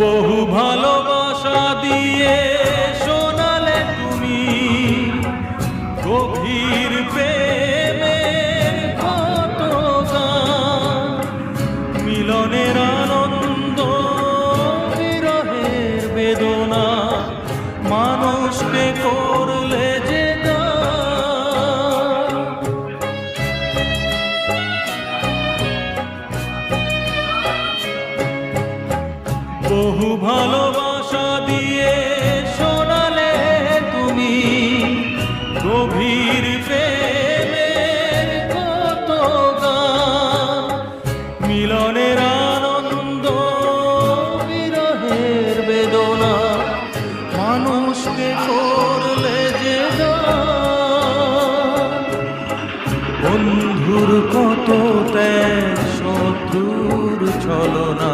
বহু ভালোবাসা দিয়ে শোনালে তুমি গভীর প্রেমের কত গান, মিলনের আনন্দ বিরহের বেদনা, মানুষকে করলে যে দান। বহু ভালোবাসা দিয়ে শোনালে তুমি গভীর প্রেমের কত গান, মিলনের আনন্দ বিরহের বেদনা, মানুষকে করলে যে দান। বন্ধুর কত ত্যাগ, শত্রুর ছলনা,